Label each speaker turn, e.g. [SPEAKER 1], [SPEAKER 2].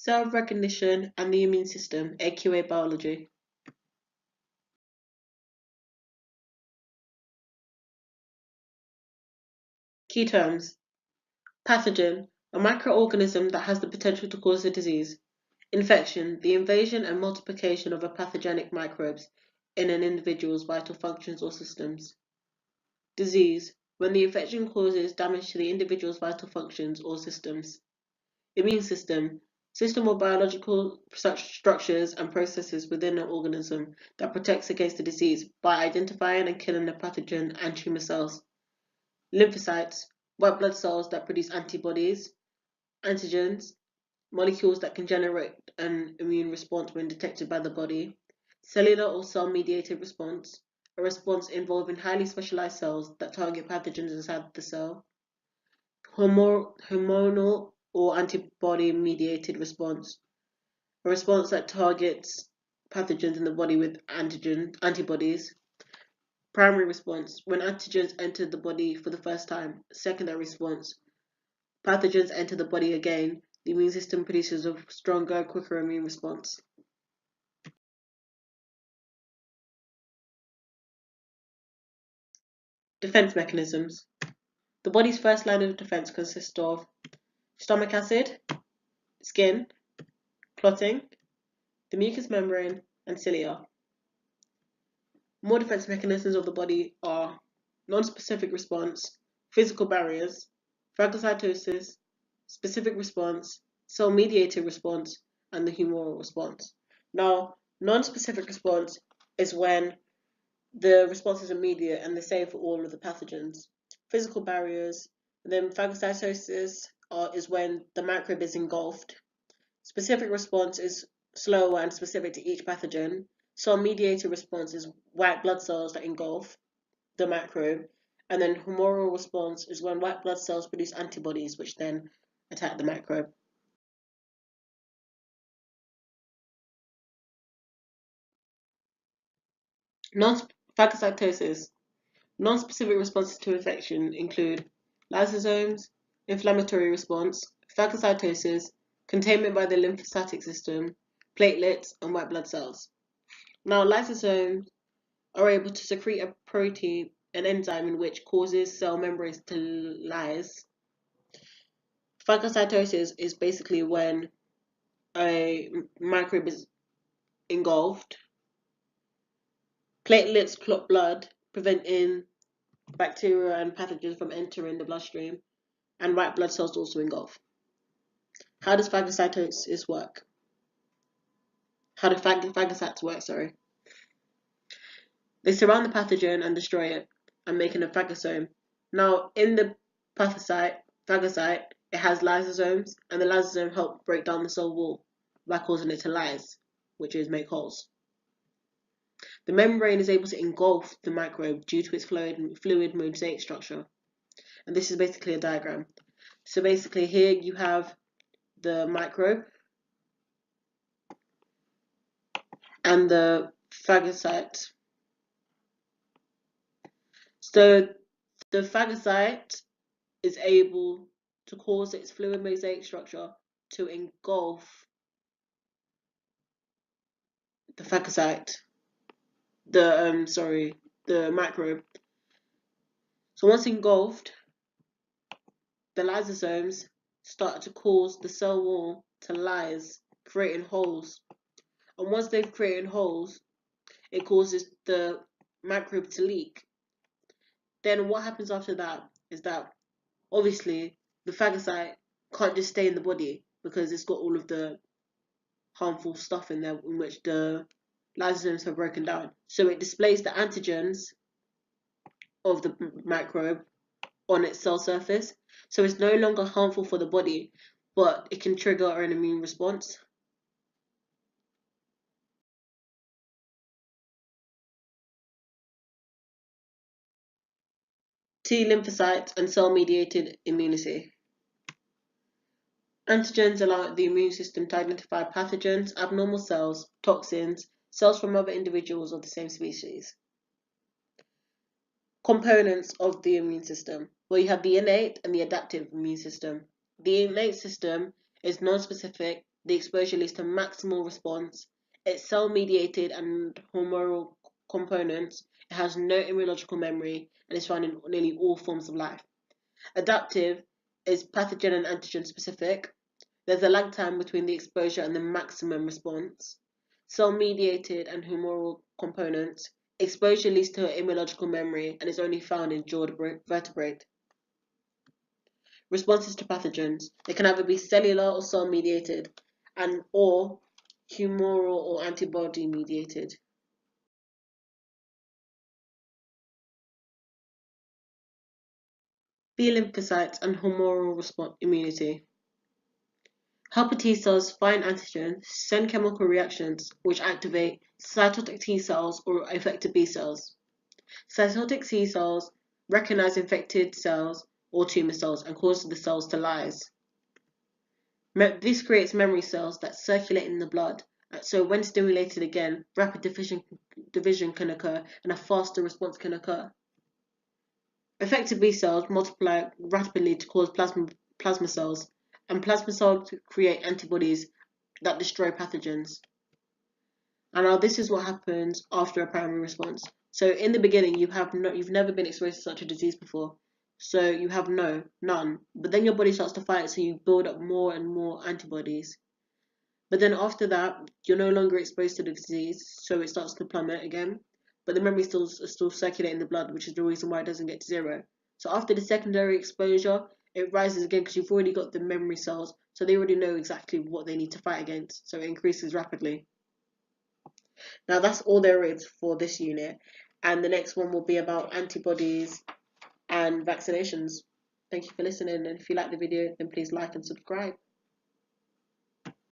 [SPEAKER 1] Cell recognition and the immune system, AQA Biology. Key terms. Pathogen, a microorganism that has the potential to cause a disease. Infection, the invasion and multiplication of a pathogenic microbes in an individual's vital functions or systems. Disease, when the infection causes damage to the individual's vital functions or systems. Immune system of biological structures and processes within an organism that protects against the disease by identifying and killing the pathogen and tumor cells. Lymphocytes, white blood cells that produce antibodies, antigens, molecules that can generate an immune response when detected by the body. Cellular or cell-mediated response, a response involving highly specialized cells that target pathogens inside the cell. Hormonal or antibody-mediated response, a response that targets pathogens in the body with antibodies. Primary response, when antigens enter the body for the first time. Secondary response, pathogens enter the body again. The immune system produces a stronger, quicker immune response. Defense mechanisms. The body's first line of defense consists of stomach acid, skin, clotting, the mucous membrane, and cilia. More defense mechanisms of the body are non-specific response, physical barriers, phagocytosis, specific response, cell-mediated response, and the humoral response. Now, non-specific response is when the response is immediate and the same for all of the pathogens. Physical barriers, and then phagocytosis is when the microbe is engulfed. Specific response is slower and specific to each pathogen. Cell-mediated response is white blood cells that engulf the microbe. And then humoral response is when white blood cells produce antibodies, which then attack the microbe. Phagocytosis. Non-specific responses to infection include lysosomes, inflammatory response, phagocytosis, containment by the lymphocytic system, platelets, and white blood cells. Now, lysosomes are able to secrete a protein, an enzyme in which causes cell membranes to lyse. Phagocytosis is basically when a microbe is engulfed. Platelets clot blood, preventing bacteria and pathogens from entering the bloodstream, and white blood cells also engulf. How does phagocytosis work? How do phagocytes work, sorry? They surround the pathogen and destroy it, and making a phagosome. Now, in the phagocyte, it has lysosomes, and the lysosome help break down the cell wall by causing it to lyse, which is make holes. The membrane is able to engulf the microbe due to its fluid mosaic structure. And this is basically a diagram. So basically here you have the microbe and the phagocyte. So the phagocyte is able to cause its fluid mosaic structure to engulf the phagocyte, the microbe. So once engulfed, the lysosomes start to cause the cell wall to lyse, creating holes. And once they've created holes, it causes the microbe to leak. Then what happens after that is that obviously the phagocyte can't just stay in the body because it's got all of the harmful stuff in there in which the lysosomes have broken down. So it displays the antigens of the microbe on its cell surface. So it's no longer harmful for the body, but it can trigger an immune response. T lymphocytes and cell-mediated immunity. Antigens allow the immune system to identify pathogens, abnormal cells, toxins, cells from other individuals of the same species. Components of the immune system. Well, you have the innate and the adaptive immune system. The innate system is non-specific the exposure leads to maximal response. It's cell-mediated and hormonal components. It has no immunological memory and is found in nearly all forms of life. Adaptive is pathogen and antigen specific. There's a lag time between the exposure and the maximum response. Cell-mediated and humoral components. Exposure leads to immunological memory and is only found in jawed vertebrate. Responses to pathogens. They can either be cellular or cell-mediated, or humoral or antibody-mediated. B lymphocytes and humoral response immunity. Helper T cells find antigens, send chemical reactions which activate cytotic T cells or effector B cells. Cytotic T cells recognize infected cells or tumor cells and cause the cells to lyse. This creates memory cells that circulate in the blood, so when stimulated again, rapid division can occur and a faster response can occur. Effector B cells multiply rapidly to cause plasma cells, and plasma cells create antibodies that destroy pathogens. And now this is what happens after a primary response. So in the beginning, you've never been exposed to such a disease before. So you have none. But then your body starts to fight, so you build up more and more antibodies. But then after that, you're no longer exposed to the disease, so it starts to plummet again. But the memory still circulating in the blood, which is the reason why it doesn't get to zero. So after the secondary exposure, it rises again because you've already got the memory cells, so they already know exactly what they need to fight against. So it increases rapidly. Now that's all there is for this unit, and the next one will be about antibodies and vaccinations. Thank you for listening, and if you like the video, then please like and subscribe.